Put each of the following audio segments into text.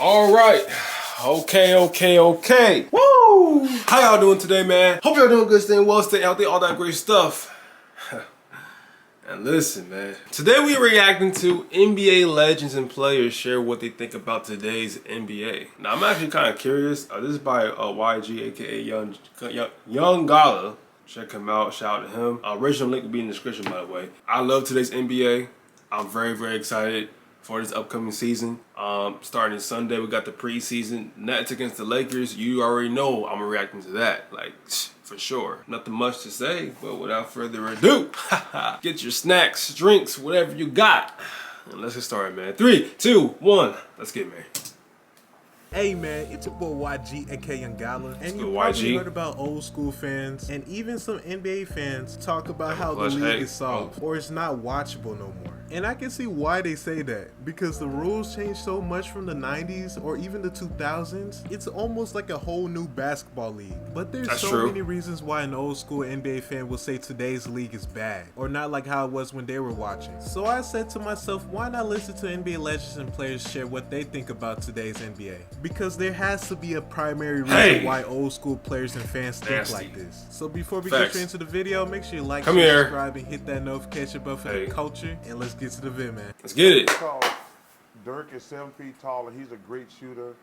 All right. Okay. Woo! How y'all doing today, man? Hope y'all doing good, staying well, staying healthy, all that great stuff. And listen, man. Today we are reacting to NBA legends and players share what they think about today's NBA. Now, I'm actually kind of curious. This is by YG, aka Young Gala. Check him out. Shout out to him. Original link will be in the description, by the way. I love today's NBA. I'm very excited for this upcoming season. Starting Sunday, we got the preseason Nets against the Lakers. You already know I'm reacting to that, like, for sure. Nothing much to say, but without further ado, get your snacks, drinks, whatever you got, and let's get started, man. 3, 2, 1, let's get married. Hey man, it's your boy YG, aka Young Gala, and you YG. probably heard about old school fans and even some NBA fans talk about how the league is soft or it's not watchable no more. And I can see why they say that, because the rules changed so much from the 90s or even the 2000s. It's almost like a whole new basketball league. But there's so many reasons why an old school NBA fan will say today's league is bad or not like how it was when they were watching. So I said to myself, why not listen to NBA legends and players share what they think about today's NBA? Because there has to be a primary reason why old school players and fans think like this. So before we get straight into the video, make sure you like, share, subscribe, and hit that notification button for the culture. And let's get to the vid, man. Let's get it. Dirk is 7 feet tall and he's a great shooter.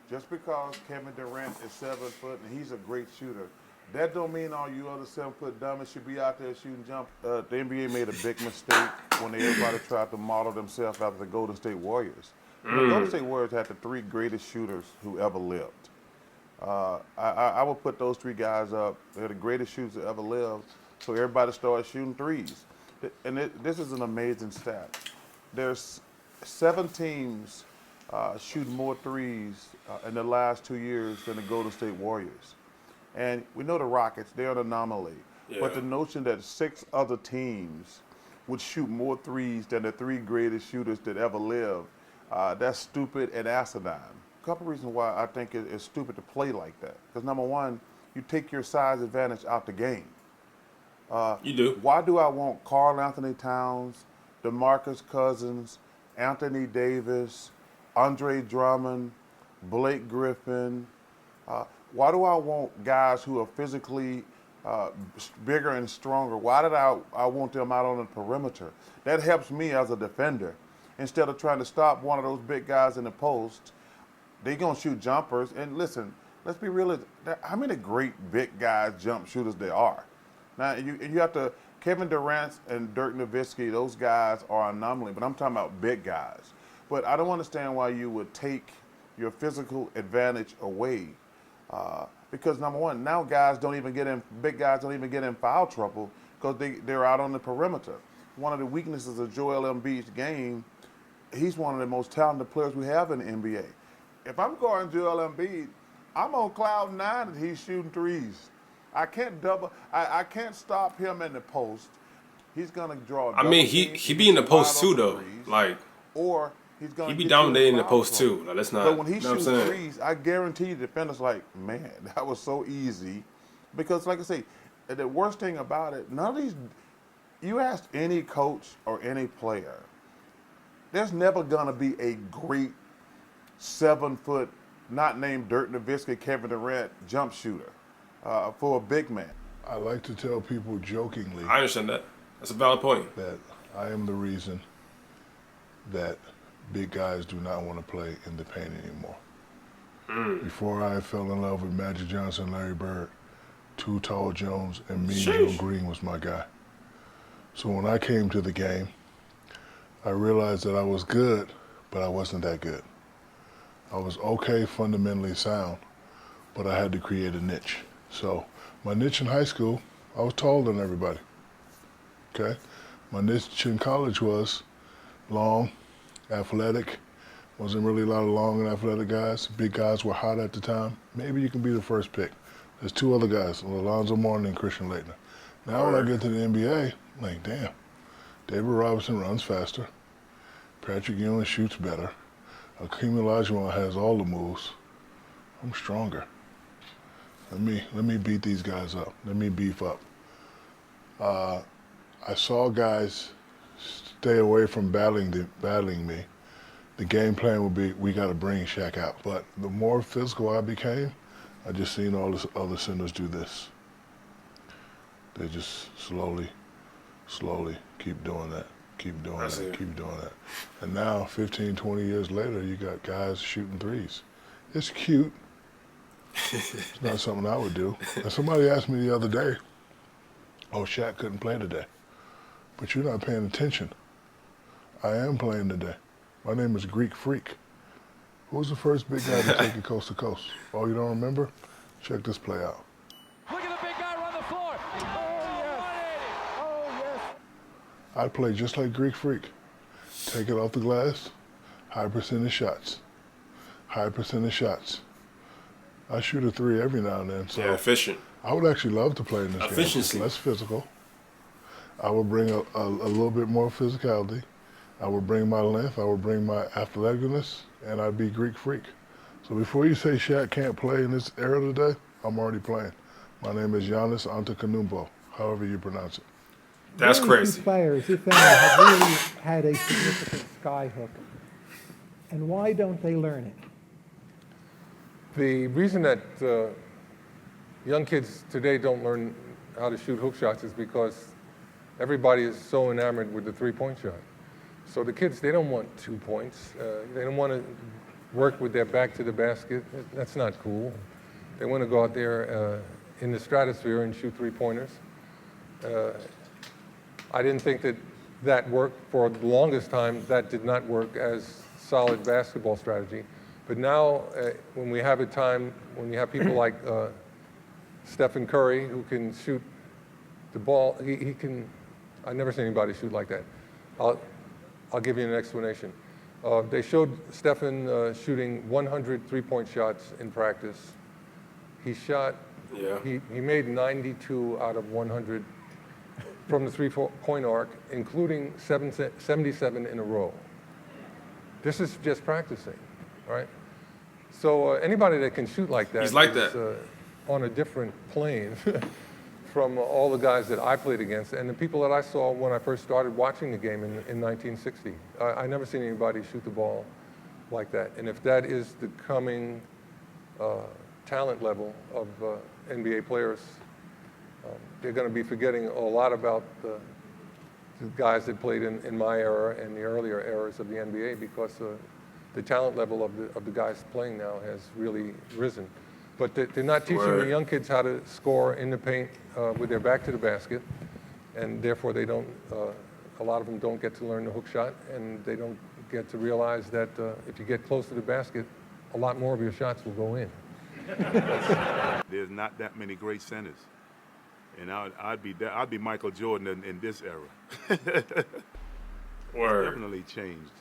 Just because Kevin Durant is 7 foot and he's a great shooter, that don't mean all you other 7 foot dummies should be out there shooting jump. The NBA made a big mistake when everybody tried to model themselves after the Golden State Warriors. The Golden State Warriors had the 3 greatest shooters who ever lived. I would put those 3 guys up. They're the greatest shooters that ever lived. So everybody started shooting threes. And this is an amazing stat. There's 7 teams shoot more threes in the last 2 years than the Golden State Warriors. And we know the Rockets, they're an anomaly. Yeah. But the notion that 6 other teams would shoot more threes than the 3 greatest shooters that ever lived, that's stupid and asinine. A couple reasons why I think it's stupid to play like that. Because number one, you take your size advantage out the game. You do. Why do I want Karl Anthony Towns, DeMarcus Cousins, Anthony Davis, Andre Drummond, Blake Griffin? Why do I want guys who are physically bigger and stronger? Why did I want them out on the perimeter? That helps me as a defender. Instead of trying to stop one of those big guys in the post, they're going to shoot jumpers. And listen, let's be real. How many great big guys, jump shooters there are? Now, you have to, Kevin Durant and Dirk Nowitzki, those guys are an anomaly, but I'm talking about big guys. But I don't understand why you would take your physical advantage away. Because number one, now big guys don't even get in foul trouble because they're out on the perimeter. One of the weaknesses of Joel Embiid's game, he's one of the most talented players we have in the NBA. If I'm guarding Joel Embiid, I'm on cloud 9 and he's shooting threes. I can't stop him in the post. He's gonna draw. I mean, he be in the post too, though. Like, or he's gonna. He be dominating in the post too. Like, let's not. But when he shoots threes, I guarantee the defenders like, man, that was so easy. Because, like I say, the worst thing about it, none of these. You ask any coach or any player, there's never gonna be a great 7 foot, not named Dirk Nowitzki, Kevin Durant jump shooter. For a big man. I like to tell people jokingly. I understand that. That's a valid point. That I am the reason that big guys do not want to play in the paint anymore. Before I fell in love with Magic Johnson, Larry Bird, Too Tall Jones, and Mean Joe Green was my guy. So when I came to the game, I realized that I was good, but I wasn't that good. I was okay, fundamentally sound, but I had to create a niche. So my niche in high school, I was taller than everybody, okay? My niche in college was long, athletic. Wasn't really a lot of long and athletic guys. Big guys were hot at the time. Maybe you can be the first pick. There's 2 other guys, Alonzo Mourning and Christian Laettner. Now when I get to the NBA, I'm like, damn, David Robinson runs faster. Patrick Ewing shoots better. Hakeem Olajuwon has all the moves. I'm stronger. Let me beat these guys up. Let me beef up. I saw guys stay away from battling me the game plan would be we got to bring Shaq out. But the more physical I became, I just seen all the other centers do this. They just slowly keep doing that, keep doing that, keep doing that. And now, 15, 20 years later, you got guys shooting threes. It's cute. It's not something I would do. And somebody asked me the other day, oh, Shaq couldn't play today. But you're not paying attention. I am playing today. My name is Greek Freak. Who was the first big guy to take it coast to coast? Oh, you don't remember? Check this play out. Look at the big guy run the floor. Oh, yes. Oh, yes. I play just like Greek Freak. Take it off the glass, high percentage shots. High percentage shots. I shoot a three every now and then. So yeah, efficient. I would actually love to play in this game. It's less physical. I would bring a little bit more physicality. I would bring my length. I would bring my athleticness, and I'd be Greek Freak. So before you say Shaq can't play in this era today, I'm already playing. My name is Giannis Antetokounmpo, however you pronounce it. That's crazy. Players, if any, have really had a significant skyhook, and why don't they learn it? The reason that young kids today don't learn how to shoot hook shots is because everybody is so enamored with the three-point shot. So the kids, they don't want 2 points. They don't want to work with their back to the basket. That's not cool. They want to go out there in the stratosphere and shoot three-pointers. I didn't think that worked for the longest time. That did not work as solid basketball strategy. But now, when we have a time, when you have people like Stephen Curry, who can shoot the ball, he can, I've never seen anybody shoot like that. I'll give you an explanation. They showed Stephen shooting 100 three-point shots in practice. He shot, he made 92 out of 100 from the three-point arc, including 77 in a row. This is just practicing, right? So anybody that can shoot like that is on a different plane from all the guys that I played against and the people that I saw when I first started watching the game in 1960. I never seen anybody shoot the ball like that. And if that is the coming talent level of NBA players, they're going to be forgetting a lot about the guys that played in my era and the earlier eras of the NBA because the talent level of the guys playing now has really risen. But they're not teaching the young kids how to score in the paint with their back to the basket, and therefore they don't. A lot of them don't get to learn the hook shot, and they don't get to realize that if you get close to the basket, a lot more of your shots will go in. There's not that many great centers, and I'd be Michael Jordan in this era. Word. It's definitely changed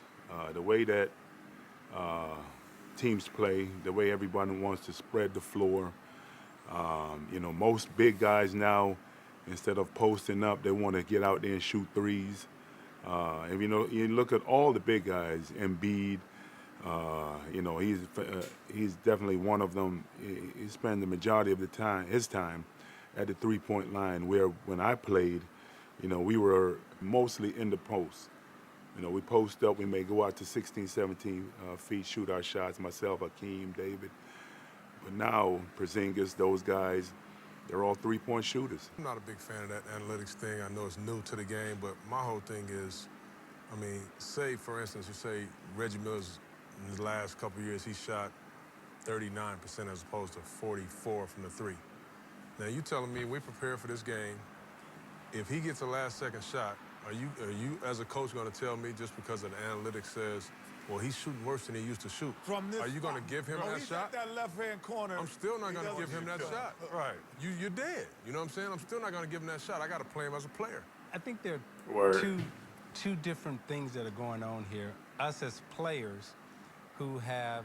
the way that teams play, the way everyone wants to spread the floor. You know, most big guys now, instead of posting up, they want to get out there and shoot threes. And you know, you look at all the big guys, Embiid. You know, he's definitely one of them. He spent the majority of his time at the three-point line. Where when I played, you know, we were mostly in the post. You know, we post up, we may go out to 16, 17 feet, shoot our shots, myself, Hakeem, David. But now, Porzingis, those guys, they're all three-point shooters. I'm not a big fan of that analytics thing. I know it's new to the game, but my whole thing is, I mean, say, for instance, you say Reggie Miller's, in the last couple of years, he shot 39% as opposed to 44 from the three. Now, you telling me we prepare for this game, if he gets a last-second shot, are you as a coach going to tell me just because of the analytics says, well, he's shooting worse than he used to shoot? Are you going to give him that shot? That left-hand corner. I'm still not going to give him that shot. Right. You're dead. You know what I'm saying? I'm still not going to give him that shot. I got to play him as a player. I think there are two different things that are going on here. Us as players who have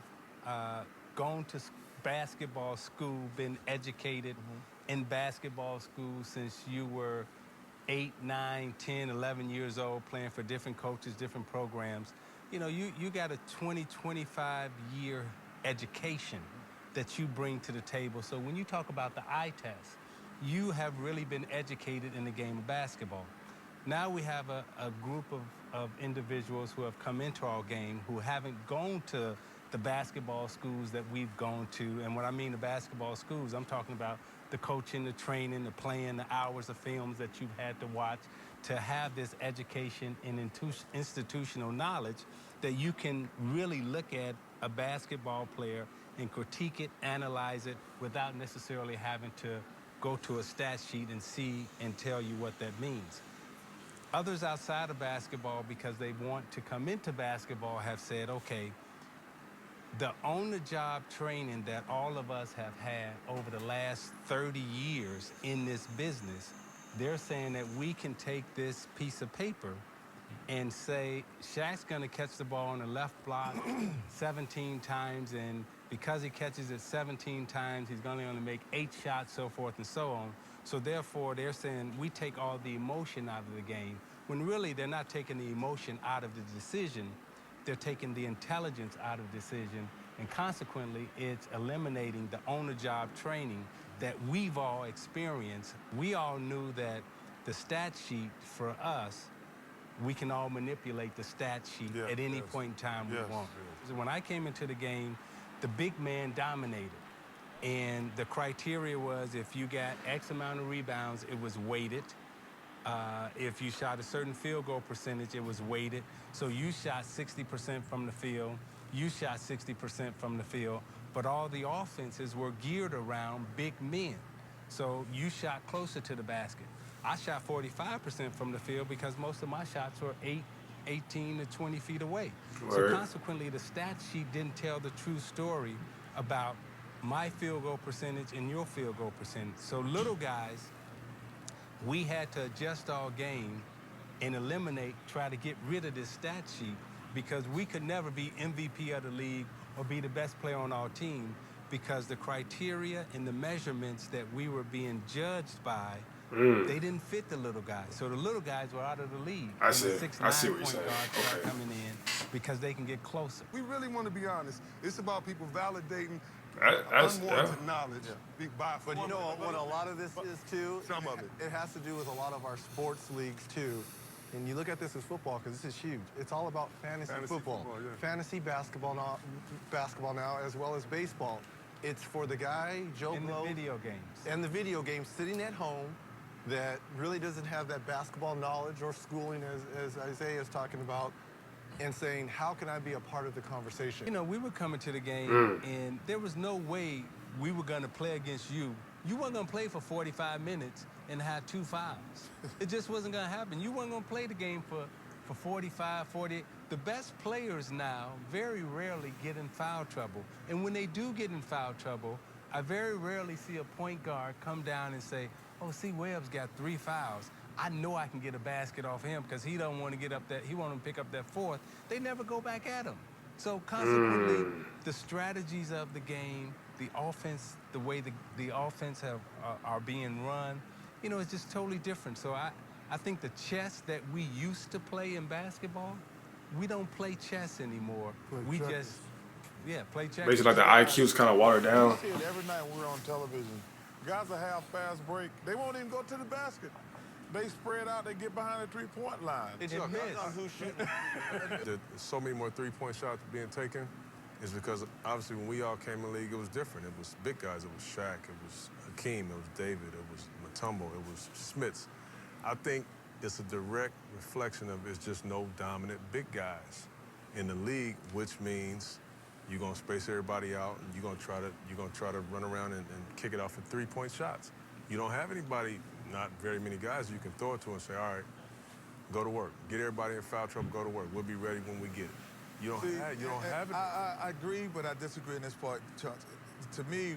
gone to basketball school, been educated in basketball school since you were 8, 9, 10, 11 years old, playing for different coaches, different programs. You know, you got a 20, 25-year education that you bring to the table. So when you talk about the eye test, you have really been educated in the game of basketball. Now we have a group of individuals who have come into our game who haven't gone to the basketball schools that we've gone to. And when I mean the basketball schools, I'm talking about the coaching, the training, the playing, the hours of films that you've had to watch to have this education and institutional knowledge that you can really look at a basketball player and critique it, analyze it, without necessarily having to go to a stat sheet and see and tell you what that means. Others outside of basketball, because they want to come into basketball, have said, okay, the on-the-job training that all of us have had over the last 30 years in this business, they're saying that we can take this piece of paper and say, Shaq's going to catch the ball on the left block 17 times, and because he catches it 17 times, he's going to only make 8 shots, so forth and so on. So therefore, they're saying we take all the emotion out of the game, when really they're not taking the emotion out of the decision, they're taking the intelligence out of the decision, and consequently, it's eliminating the on-the-job training that we've all experienced. We all knew that the stat sheet for us, we can all manipulate the stat sheet at any point in time we want. So when I came into the game, the big man dominated. And the criteria was if you got X amount of rebounds, it was weighted. If you shot a certain field goal percentage, it was weighted. So you shot 60% from the field, you shot 60% from the field, but all the offenses were geared around big men. So you shot closer to the basket. I shot 45% from the field because most of my shots were 18 to 20 feet away. So consequently, the stat sheet didn't tell the true story about my field goal percentage and your field goal percentage. So little guys, we had to adjust our game and try to get rid of this stat sheet, because we could never be MVP of the league or be the best player on our team, because the criteria and the measurements that we were being judged by, they didn't fit the little guys. So the little guys were out of the league. I see what you're saying. Guards start coming in because they can get closer. We really want to be honest. It's about people validating unwarranted knowledge. But you know what a lot of this is too? Some of it. It has to do with a lot of our sports leagues too. And you look at this as football, because this is huge. It's all about fantasy football. Fantasy basketball now, as well as baseball. It's for the guy, Joe Blow. And the video games. And the video games, sitting at home, that really doesn't have that basketball knowledge or schooling, as Isaiah is talking about, and saying, how can I be a part of the conversation? You know, we were coming to the game, and there was no way we were going to play against you. You weren't going to play for 45 minutes and have 2 fouls. It just wasn't going to happen. You weren't going to play the game for 45, 40. The best players now very rarely get in foul trouble. And when they do get in foul trouble, I very rarely see a point guard come down and say, oh, see, Webb's got 3 fouls. I know I can get a basket off him because he don't want to get up that, he want to pick up that 4th. They never go back at him. So consequently, the strategies of the game, the offense, the way the offense are being run, you know, it's just totally different. So I think the chess that we used to play in basketball, we don't play chess anymore. We just, play chess. Basically, like the IQ's kind of watered down. You see it every night when we're on television. Guys will have fast break. They won't even go to the basket. They spread out, they get behind the three-point line. It's a miss. Who's shooting? There's so many more three-point shots being taken is because obviously when we all came in the league, it was different. It was big guys. It was Shaq. It was Hakeem. It was David. It was Mutombo. It was Smits. I think it's a direct reflection of it's just no dominant big guys in the league, which means you're gonna space everybody out and you're gonna try to run around and kick it off for three-point shots. You don't have anybody, not very many guys you can throw it to and say, all right, go to work. Get everybody in foul trouble, go to work. We'll be ready when we get it. You don't have it. I agree, but I disagree in this part. To me,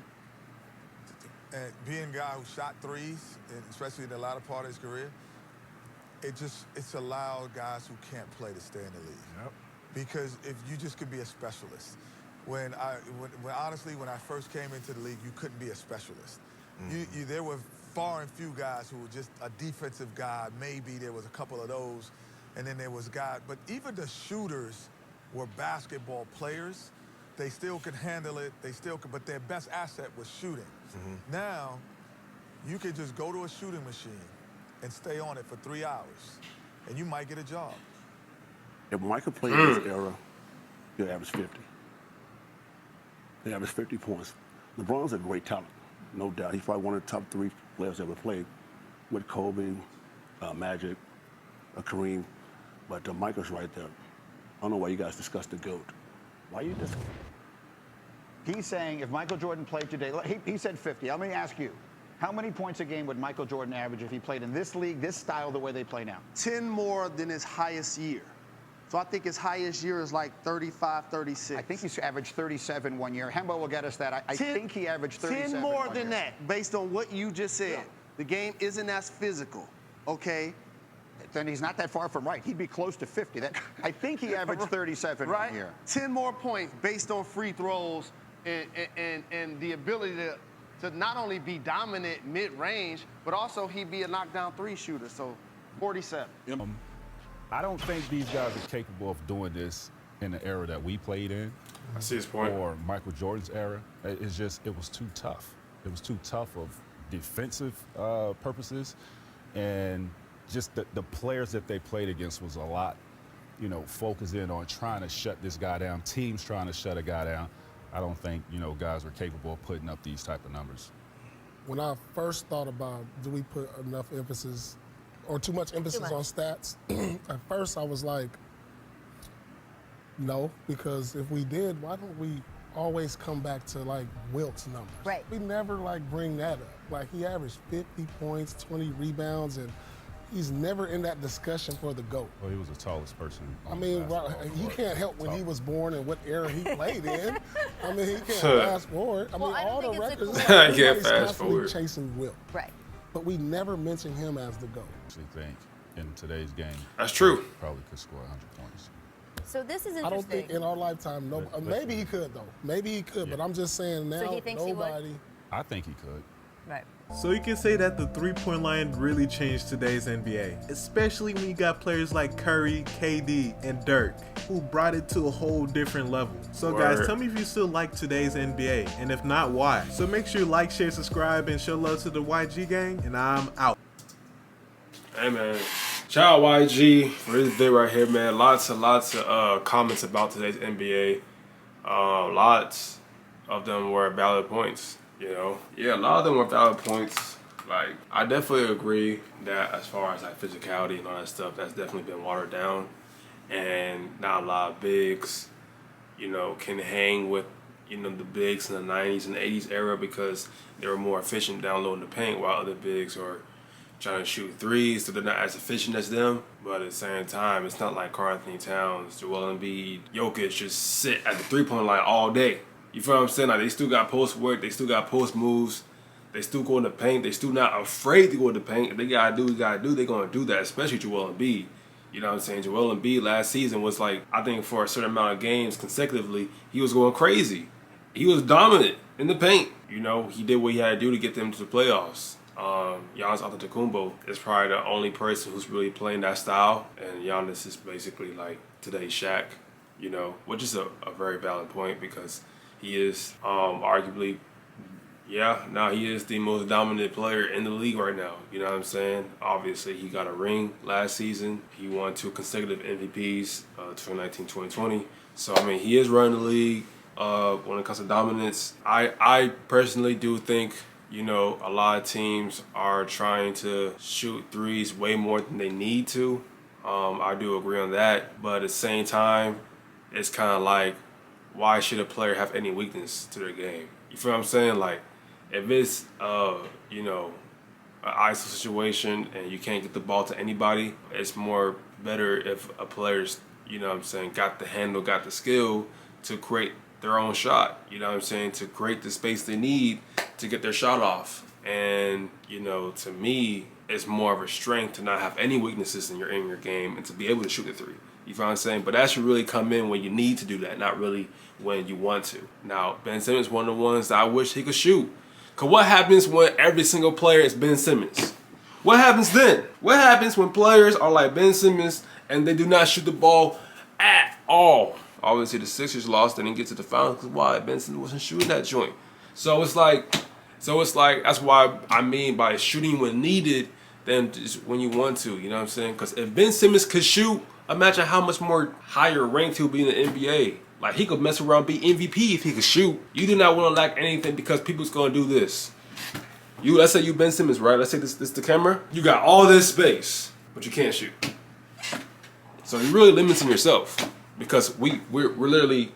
being a guy who shot threes, and especially in the latter part of his career, it's allowed guys who can't play to stay in the league. Yep. Because if you just could be a specialist. Honestly, when I first came into the league, you couldn't be a specialist. There were far and few guys who were just a defensive guy. Maybe there was a couple of those, and then there was guys. But even the shooters were basketball players. They still could handle it. They still could, but their best asset was shooting. Now, you could just go to a shooting machine and stay on it for 3 hours, and you might get a job. If Michael played in this era, he'll average 50. He averaged 50 points. LeBron's a great talent, no doubt. He's probably one of the top 3 players ever played with Kobe, Magic, Kareem. But Michael's right there. I don't know why you guys discuss the GOAT. Why you discuss? He's saying if Michael Jordan played today, he said 50. Let me ask you, how many points a game would Michael Jordan average if he played in this league, this style, the way they play now? 10 more than his highest year. So I think his highest year is like 35, 36. I think he's averaged 37 one year. Hembo will get us that. I think he averaged 37 10 more one than year. that, based on what you just said. Yeah. The game isn't as physical, okay? Then he's not that far from right. He'd be close to 50. I think he averaged 37 right? one year. 10 more points based on free throws and the ability to not only be dominant mid-range, but also he'd be a knockdown 3 shooter, so 47. I don't think these guys are capable of doing this in the era that we played in. I see his point. Or Michael Jordan's era. It was too tough. It was too tough of defensive purposes, and just the players that they played against was a lot, focused in on trying to shut this guy down, teams trying to shut a guy down. I don't think, guys were capable of putting up these type of numbers. When I first thought about, do we put enough emphasis or too much emphasis on stats, at first I was like, no, because if we did, why don't we always come back to like Wilt's numbers? Right. We never like bring that up. Like he averaged 50 points, 20 rebounds, and he's never in that discussion for the GOAT. Well, he was the tallest person. I mean, he can't help when he was born and what era he played in. I mean, he can't fast forward. I mean, all the records. I can't fast constantly forward. chasing Wilt. Right. But we never mention him as the GOAT. I actually think in today's game, that's true. Probably could score 100 points. So this is interesting. I don't think in our lifetime, maybe he could though. Maybe he could, but I'm just saying now, he thinks he would? nobody. I think he could. Right. So you can say that the three-point line really changed today's NBA, especially when you got players like Curry, KD, and Dirk, who brought it to a whole different level. So guys, tell me if you still like today's NBA, and if not, why? So make sure you like, share, subscribe, and show love to the YG gang, and I'm out. Hey man, shout out YG for this video right here, man. Lots of comments about today's NBA. Lots of them were valid points. Yeah, a lot of them were valid points. Like, I definitely agree that as far as like physicality and all that stuff, that's definitely been watered down, and not a lot of bigs, can hang with, the bigs in the 90s and 80s era because they were more efficient downloading the paint, while other bigs are trying to shoot threes, so they're not as efficient as them. But at the same time, it's not like Karl Anthony Towns, Joel Embiid, Jokic just sit at the three-point line all day. You feel what I'm saying? Like, they still got post work, they still got post moves, they still go in the paint, they still not afraid to go in the paint. If they gotta do, they're gonna do that, especially Joel Embiid. You know what I'm saying? Joel Embiid last season was like, I think for a certain amount of games consecutively, he was going crazy. He was dominant in the paint. He did what he had to do to get them to the playoffs. Giannis Antetokounmpo is probably the only person who's really playing that style, and Giannis is basically like today's Shaq, which is a very valid point because he is arguably, he is the most dominant player in the league right now. You know what I'm saying? Obviously, he got a ring last season. He won 2 consecutive MVPs, 2019, 2020. So, I mean, he is running the league when it comes to dominance. I personally do think, a lot of teams are trying to shoot threes way more than they need to. I do agree on that. But at the same time, it's kind of like, why should a player have any weakness to their game? You feel what I'm saying? Like, if it's, an ISO situation and you can't get the ball to anybody, it's more better if a player's, got the handle, got the skill to create their own shot, to create the space they need to get their shot off. And, to me, it's more of a strength to not have any weaknesses in your game and to be able to shoot the three. You feel what I'm saying? But that should really come in when you need to do that, not really when you want to. Now, Ben Simmons is one of the ones that I wish he could shoot. Because what happens when every single player is Ben Simmons? What happens then? What happens when players are like Ben Simmons and they do not shoot the ball at all? Obviously, the Sixers lost and didn't get to the finals because why? Ben Simmons wasn't shooting that joint. So it's like, that's why I mean by shooting when needed than just when you want to, you know what I'm saying? Because if Ben Simmons could shoot, imagine how much more higher ranked he'll be in the NBA. Like, he could mess around, be MVP if he could shoot. You do not want to lack anything because people's going to do this. Let's say you Ben Simmons, right? Let's say this the camera. You got all this space, but you can't shoot. So you're really limiting yourself because we're literally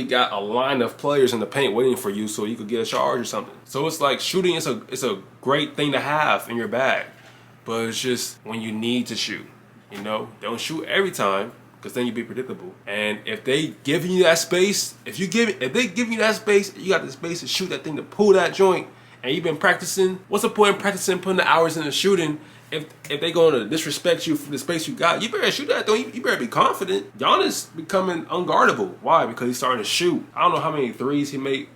got a line of players in the paint waiting for you so you could get a charge or something. So it's like shooting is a great thing to have in your bag, but it's just when you need to shoot. You know, don't shoot every time because then you'll be predictable. And if they giving you that space, if they give you that space, you got the space to shoot that thing, to pull that joint, and you've been practicing. What's the point in practicing, putting the hours into shooting? If they going to disrespect you for the space you got, you better shoot that though. You better be confident. Giannis becoming unguardable. Why? Because he's starting to shoot. I don't know how many threes he made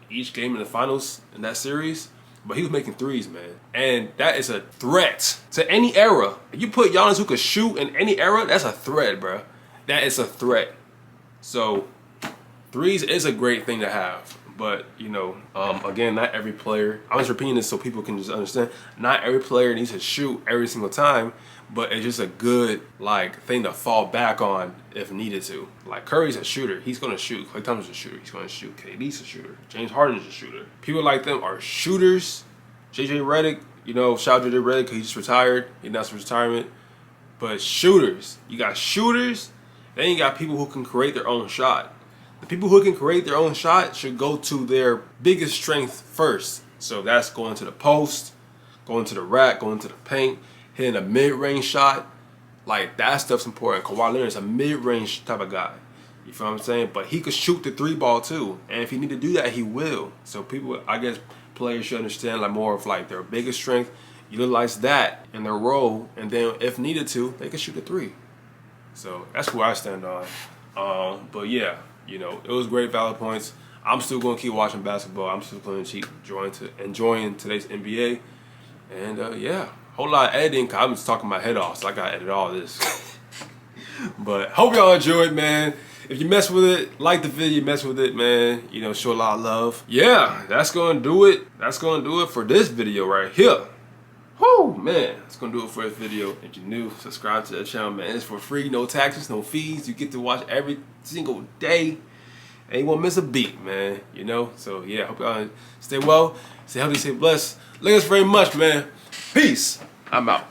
each game in the finals in that series, but he was making threes, man. And that is a threat to any era. If you put Giannis who could shoot in any era, that's a threat, bro. That is a threat. So threes is a great thing to have. But, you know, again, not every player, I'm just repeating this so people can just understand, not every player needs to shoot every single time, but it's just a good, like, thing to fall back on if needed to. Like, Curry's a shooter. He's going to shoot. Klay Thompson's a shooter. He's going to shoot. KD's a shooter. James Harden's a shooter. People like them are shooters. JJ Redick, you know, shout out to JJ Redick because he just retired. He announced his retirement. But shooters. You got shooters, then you got people who can create their own shot. The people who can create their own shot should go to their biggest strength first. So that's going to the post, going to the rack, going to the paint, hitting a mid-range shot. Like, that stuff's important. Kawhi Leonard's a mid-range type of guy. You feel what I'm saying? But he could shoot the 3-ball too. And if he need to do that, he will. So people, I guess players should understand like more of like their biggest strength, utilize that in their role, and then if needed to, they can shoot the 3. So that's where I stand on. But yeah. You know, it was great valid points. I'm still going to keep watching basketball. I'm still going to keep enjoying today's NBA. And yeah, whole lot of editing because I'm just talking my head off, so I got to edit all this. But hope y'all enjoyed, man. If you mess with it, like the video, mess with it, man. You know, show a lot of love. Yeah, that's going to do it. That's going to do it for this video right here. Whoo, man, that's going to do it for this video. If you're new, subscribe to the channel, man. It's for free, no taxes, no fees. You get to watch every single day. And you won't miss a beat, man. You know? So, yeah, hope y'all stay well, stay healthy, stay blessed. Thanks very much, man. Peace. I'm out.